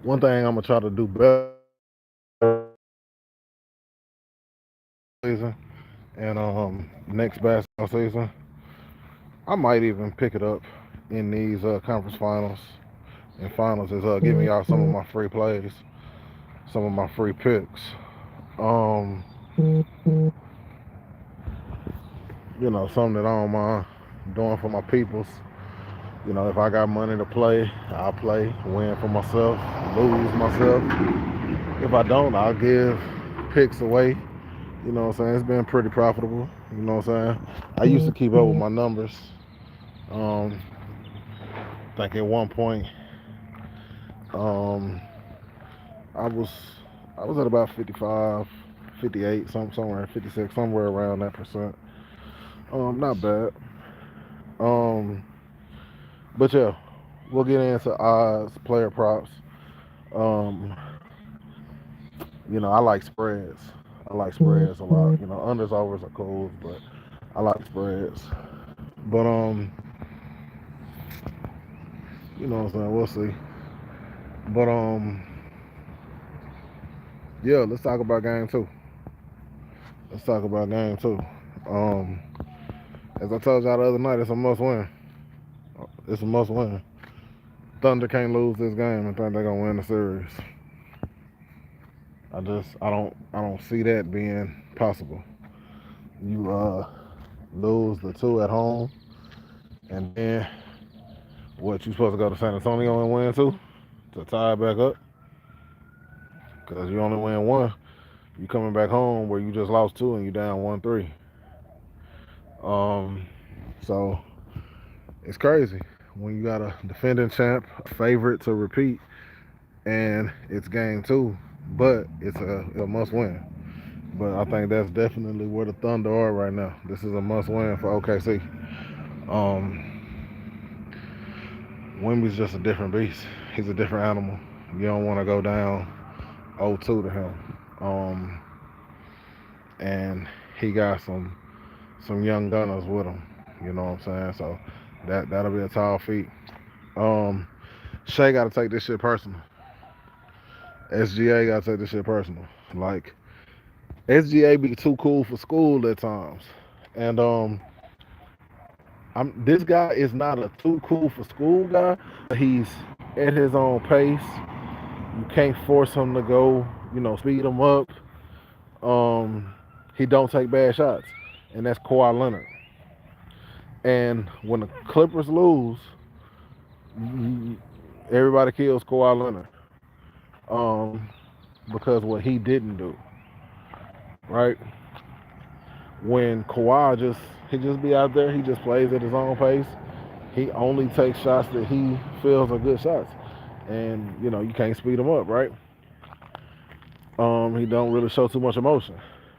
One thing I'm gonna try to do better season and next basketball season, I might even pick it up in these conference finals and finals is giving y'all some of my free plays, some of my free picks. Um, something that I don't mind doing for my peoples. If I got money to play, I'll play, win for myself, lose myself. If I don't, I'll give picks away. You know what I'm saying? It's been pretty profitable. You know what I'm saying? I used to keep up with my numbers. Um, I think at one point, um, I was I was at about 55, 58, somewhere 56, somewhere around that percent. Not bad. Um, but yeah, we'll get into odds, player props. Um, I like spreads. I like spreads a lot. Unders overs are cool, but I like spreads. But what I'm saying, we'll see. But yeah, let's talk about game two. Let's talk about game two. Um, as I told y'all the other night, it's a must win. It's a must win. Thunder can't lose this game and think they're gonna win the series. I don't see that being possible. You lose the two at home, and then what? You supposed to go to San Antonio and win two to tie it back up? Because you only win one. You coming back home where you just lost two and you down 1-3. Um, so it's crazy when you got a defending champ, a favorite to repeat, and it's game two, but it's a must win. But I think that's definitely where the Thunder are right now. This is a must win for OKC. Wemby's just a different beast. He's a different animal. You don't want to go down 0-2 to him. And he got some young gunners with him. You know what I'm saying? So that'll be a tall feat. Um, Shea got to take this shit personal. SGA got to take this shit personal. Like SGA be too cool for school at times, and this guy is not a too cool for school guy. He's at his own pace. You can't force him to go. Speed him up. He don't take bad shots, and that's Kawhi Leonard. And when the Clippers lose, everybody kills Kawhi Leonard, um, because what he didn't do, right? When Kawhi he just be out there, he just plays at his own pace. He only takes shots that he feels are good shots, and you can't speed him up, right? He don't really show too much emotion.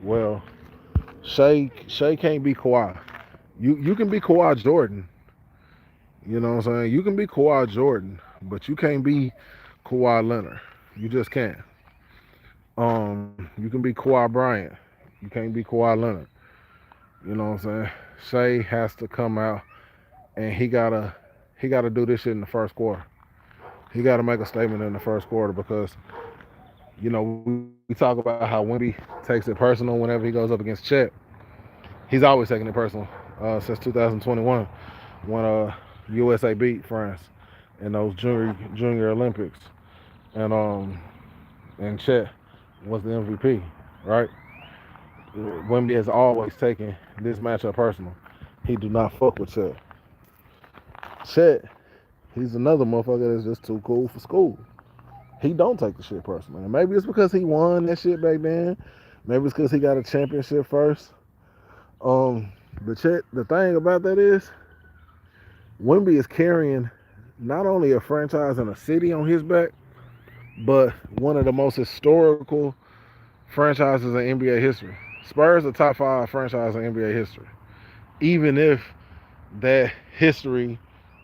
Well, Shea can't be Kawhi. You can be Kawhi Jordan. You know what I'm saying? You can be Kawhi Jordan, but you can't be Kawhi Leonard. You just can't. You can be Kawhi Bryant. You can't be Kawhi Leonard. You know what I'm saying? Shea has to come out and he gotta do this shit in the first quarter. He gotta make a statement in the first quarter because we talk about how Wemby takes it personal whenever he goes up against Chet. He's always taking it personal since 2021 when USA beat France in those junior Olympics, and Chet was the MVP, right? Wemby has always taken this matchup personal. He do not fuck with Chet. Chet, he's another motherfucker that's just too cool for school. He don't take the shit personally. And maybe it's because he won that shit back then. Maybe it's because he got a championship first. But Chet, the thing about that is, Wemby is carrying not only a franchise and a city on his back, but one of the most historical franchises in NBA history. Spurs are top five franchise in NBA history. Even if that history,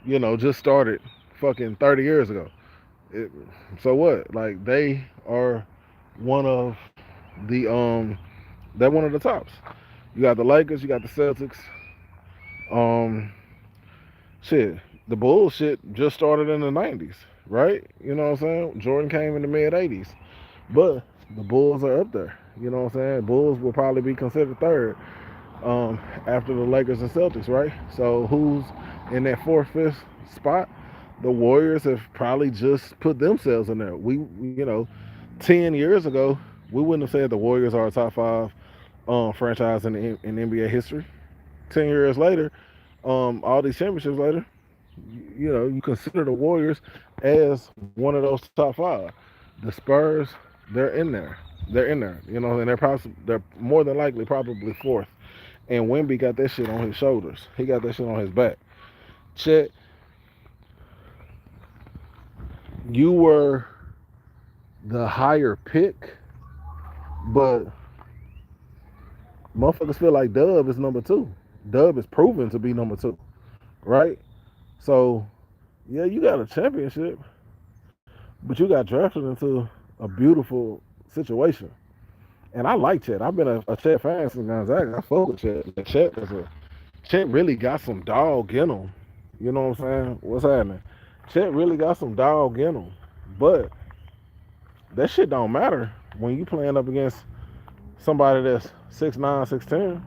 just started fucking 30 years ago. It, so what? Like they are one of they're one of the tops. You got the Lakers, you got the Celtics. Um, shit. The bullshit just started in the 90s, right? You know what I'm saying? Jordan came in the mid 80s. But the Bulls are up there. You know what I'm saying? Bulls will probably be considered third after the Lakers and Celtics, right? So who's in that fourth, fifth spot? The Warriors have probably just put themselves in there. You know, 10 years ago, we wouldn't have said the Warriors are a top five franchise in NBA history. 10 years later, all these championships later, you know, you consider the Warriors as one of those top five. The Spurs, they're in there. They're in there. You know, and they're more than likely probably fourth. And Wemby got that shit on his shoulders. He got that shit on his back. Chet, you were the higher pick, but motherfuckers feel like Dub is number two. Dub is proven to be number two, right? So, yeah, you got a championship, but you got drafted into a beautiful situation. And I like Chet. I've been a Chet fan since Gonzaga. I fuck with Chet. Like, Chet really got some dog in him. You know what I'm saying? What's happening? Chet really got some dog in him. But that shit don't matter when you playing up against somebody that's 6'9", 6'10".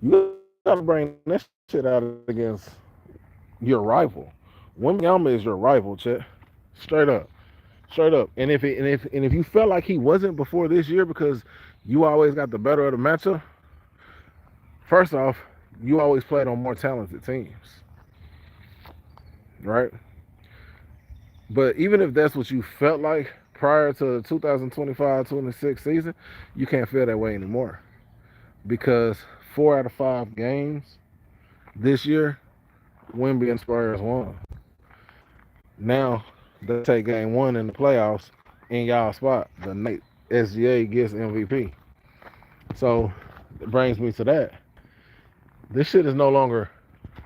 You gotta bring that shit out against your rival. Wembanyama is your rival, Chet. Straight up. Straight up. And if you felt like he wasn't before this year because you always got the better of the matchup, first off, you always played on more talented teams. Right? But even if that's what you felt like prior to the 2025-26 season, you can't feel that way anymore. Because 4 out of 5 games this year, Wemby and Spurs won. Now they take game one in the playoffs in y'all spot the night SGA gets MVP. So it brings me to that. This shit is no longer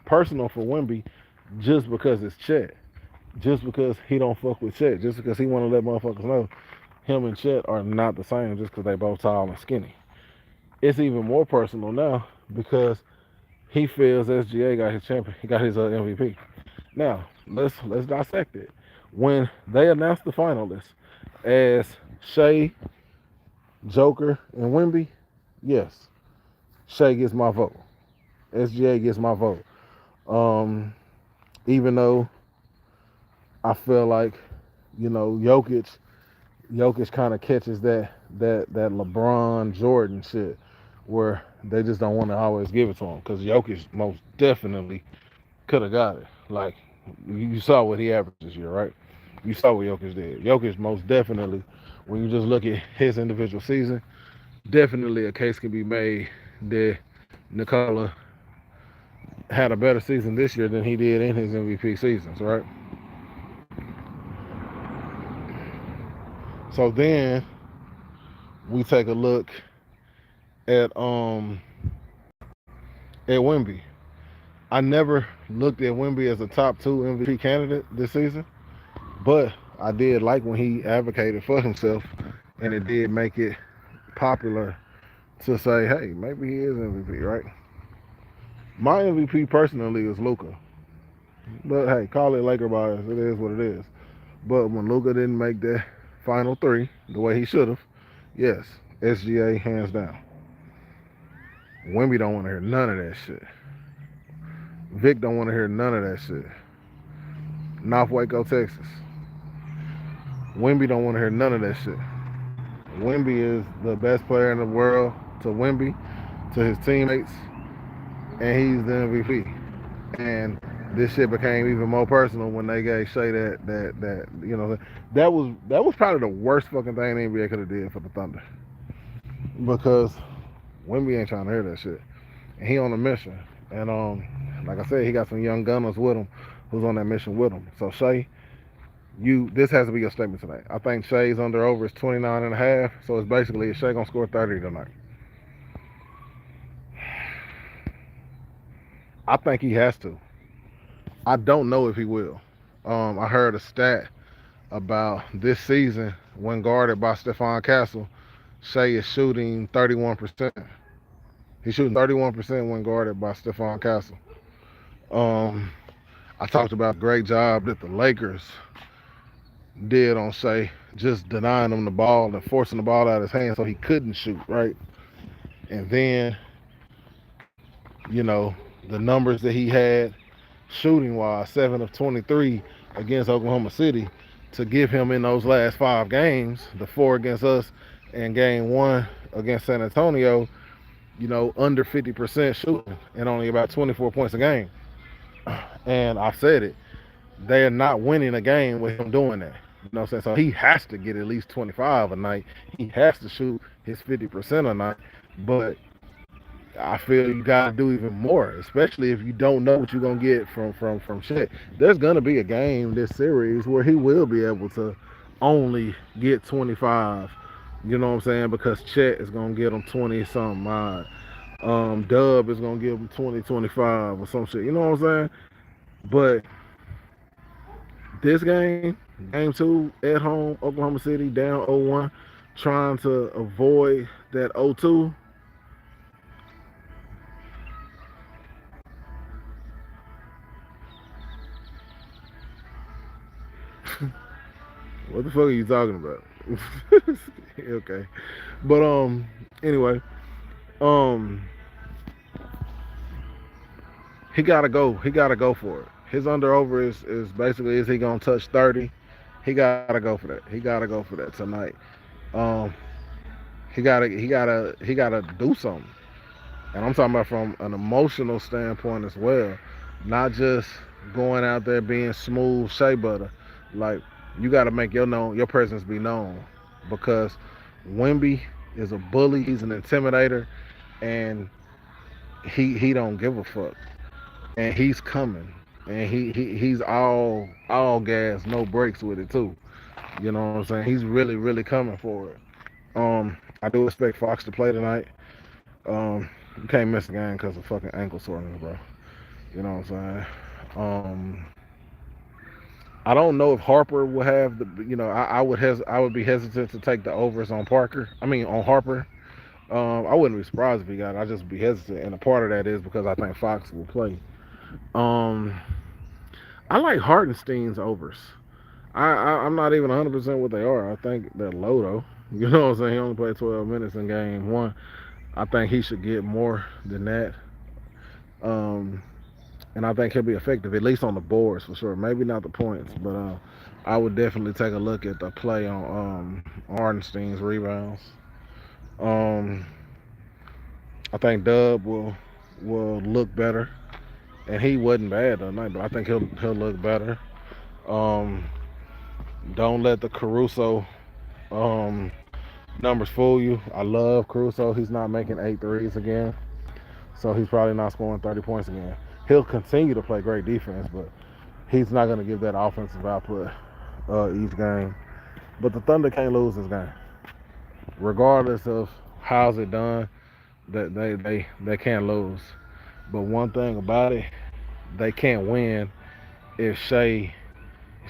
personal for Wemby just because it's Chet. Just because he don't fuck with Chet. Just because he want to let motherfuckers know him and Chet are not the same just because they both tall and skinny. It's even more personal now because he feels SGA got his champion. He got his MVP. Now let's dissect it. When they announced the finalists as Shea, Joker, and Wemby, yes, Shea gets my vote. SGA gets my vote. Even though I feel like, you know, Jokic kind of catches that LeBron Jordan shit where they just don't want to always give it to him because Jokic most definitely could have got it. Like you saw what he averaged this year, right? You saw what Jokic did. Jokic most definitely, when you just look at his individual season, definitely a case can be made that Nikola had a better season this year than he did in his MVP seasons, right? So then we take a look at Wemby. I never looked at Wemby as a top 2 MVP candidate this season, but I did like when he advocated for himself, and it did make it popular to say, hey, maybe he is MVP, right? My MVP personally is Luka, but hey, call it Laker bias. It is what it is. But when Luka didn't make that final 3 the way he should have, yes, SGA hands down. Wemby don't want to hear none of that shit. Vic don't want to hear none of that shit. North Waco, Texas. Wemby don't want to hear none of that shit. Wemby is the best player in the world to Wemby, to his teammates, and he's the MVP. And this shit became even more personal when they gave Shea that you know that was probably the worst fucking thing the NBA could have did for the Thunder, because Wemby ain't trying to hear that shit, and he on a mission. And like I said, he got some young gunners with him who's on that mission with him. So Shea, this has to be your statement tonight. I think Shea's over is 29 and a half, so it's basically is Shea gonna score 30 tonight? I think he has to. I don't know if he will. I heard a stat about this season when guarded by Stephon Castle, Shea is shooting 31%. He's shooting 31% when guarded by Stephon Castle. I talked about the great job that the Lakers did on Shea, just denying him the ball and forcing the ball out of his hand so he couldn't shoot, right? And then, you know, the numbers that he had shooting wise, 7 of 23 against Oklahoma City, to give him in those last 5 games, the 4 against us and game 1 against San Antonio, you know, under 50% shooting and only about 24 points a game. And I said it, they are not winning a game with him doing that. You know what I'm saying? So he has to get at least 25 a night. He has to shoot his 50% a night. But I feel you gotta do even more, especially if you don't know what you're gonna get from Chet. There's gonna be a game this series where he will be able to only get 25. You know what I'm saying? Because Chet is gonna get him 20 something odd. Dub is gonna give him 20, 25 or some shit. You know what I'm saying? But this game, game 2 at home, Oklahoma City down 0-1, trying to avoid that 0-2. What the fuck are you talking about? Okay. But anyway, um he gotta go. He gotta go for it. His under over is basically, is he gonna touch 30? He gotta go for that. He gotta go for that tonight. Um he gotta do something. And I'm talking about from an emotional standpoint as well. Not just going out there being smooth shea butter. Like, you gotta make your presence be known. Because Wemby is a bully, he's an intimidator, and he don't give a fuck. And he's coming. And he's all gas, no brakes with it too. You know what I'm saying? He's really, really coming for it. I do expect Fox to play tonight. You can't miss the game because of fucking ankle soreness, bro. You know what I'm saying? Um, I don't know if Harper will have the. You know, I would be hesitant to take the overs on Parker. I mean on Harper. I wouldn't be surprised if he got it. I'd just be hesitant, and a part of that is because I think Fox will play. Um, I like Hartenstein's overs. I'm not even 100% what they are. I think they're low though. You know what I'm saying? He only played 12 minutes in game 1. I think he should get more than that. Um, and I think he'll be effective, at least on the boards for sure. Maybe not the points, but I would definitely take a look at the play on Arnstein's rebounds. Um, I think Dub will look better, and he wasn't bad tonight, but I think he'll look better. Um, don't let the Caruso um, numbers fool you. I love Caruso. He's not making 8 threes again, so he's probably not scoring 30 points again. He'll continue to play great defense, but he's not going to give that offensive output each game. But the Thunder can't lose this game, regardless of how's it done. That they can't lose. But one thing about it, they can't win if Shea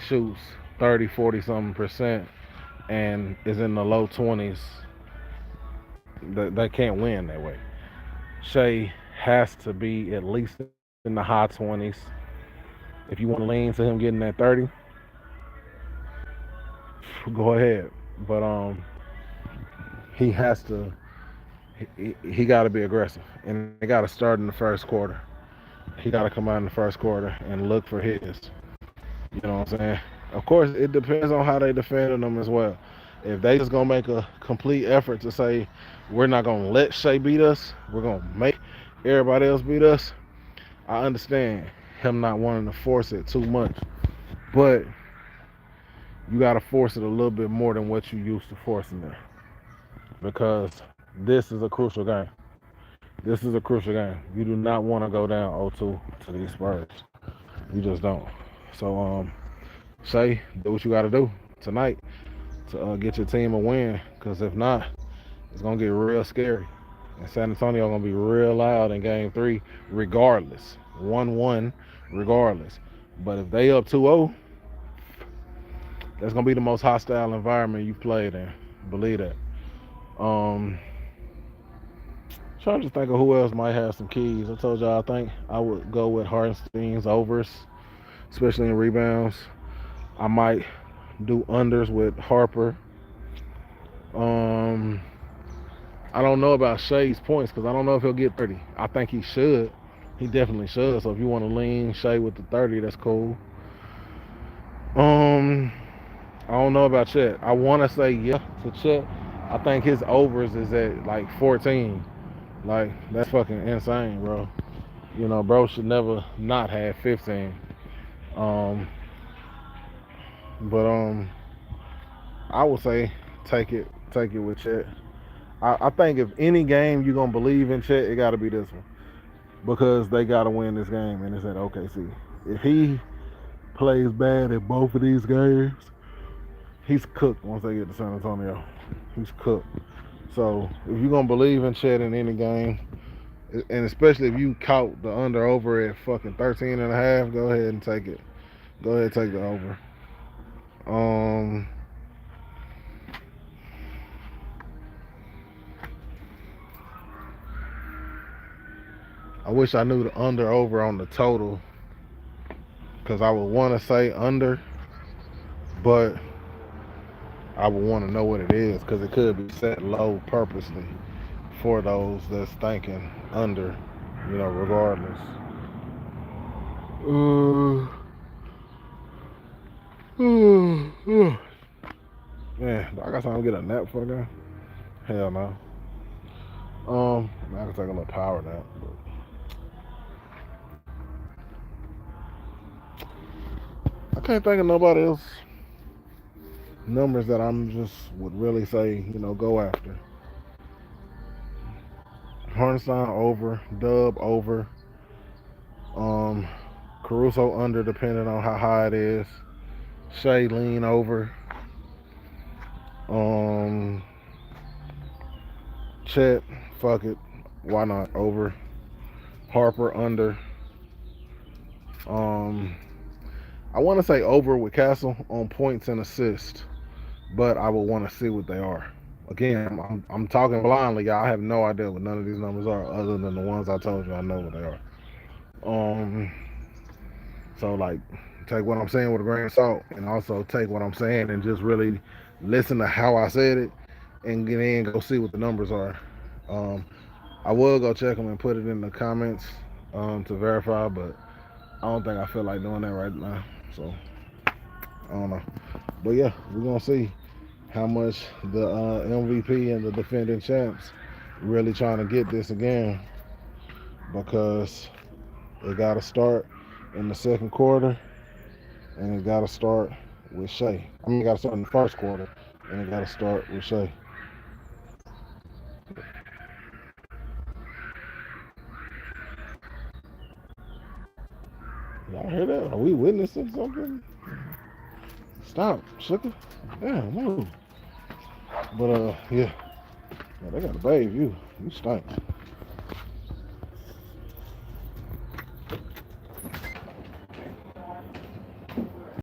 shoots 30, 40 something percent and is in the low 20s. They can't win that way. Shea has to be at least in the high 20s. If you want to lean to him getting that 30, go ahead. But he has to. He got to be aggressive, and they got to start in the first quarter. He got to come out in the first quarter and look for his. You know what I'm saying? Of course, it depends on how they defend them as well. If they just gonna make a complete effort to say we're not gonna let Shea beat us, we're gonna make everybody else beat us, I understand him not wanting to force it too much, but you gotta force it a little bit more than what you used to forcing it, because this is a crucial game. This is a crucial game. You do not want to go down 0-2 to these Spurs. You just don't. So Shea, do what you got to do tonight to get your team a win, because if not, it's gonna get real scary. And San Antonio gonna be real loud in game 3, regardless. 1-1, regardless. But if they up 2-0, that's gonna be the most hostile environment you've played in. Believe that. Trying to think of who else might have some keys. I told y'all I think I would go with Hartenstein's overs especially in rebounds. I might do unders with Harper. Um, I don't know about Shea's points because I don't know if he'll get 30. I think he should. He definitely should. So if you want to lean Shea with the 30, that's cool. I don't know about Chet. I want to say yeah to Chet. I think his overs is at like 14. Like, that's fucking insane, bro. You know, bro should never not have 15. Um, but I would say take it with Chet. I think if any game you're gonna believe in Chet, it gotta be this one. Because they gotta win this game and it's at OKC. If he plays bad at both of these games, he's cooked once they get to San Antonio. He's cooked. So if you're gonna believe in Chet in any game, and especially if you caught the under over at fucking 13 and a half, go ahead and take it. Go ahead and take the over. I wish I knew the under over on the total, because I would want to say under, but I would want to know what it is, because it could be set low purposely for those that's thinking under, you know, regardless. Man, I got time to get a nap for that. Hell no. I can take a little power nap. I can't think of nobody else numbers that I'm just would really say, you know, go after. Hartenstein over, Dub over, Caruso under depending on how high it is. Shea lean over. Chet, fuck it. Why not? Over. Harper under. I want to say over with Castle on points and assists, but I would want to see what they are. Again, I'm talking blindly, y'all. I have no idea what none of these numbers are, other than the ones I told you I know what they are. So like, take what I'm saying with a grain of salt, and also take what I'm saying and just really listen to how I said it, and then go see what the numbers are. I will go check them and put it in the comments to verify, but I don't think I feel like doing that right now. So I don't know. But yeah, we're gonna see how much the MVP and the defending champs really trying to get this again, because it got to start in the second quarter, and it got to start with Shea. I mean, it got to start in the first quarter, and it got to start with Shea. Y'all hear that? Are we witnessing something? Stop, sugar. Yeah, move. But yeah, they gotta bathe you. You stink.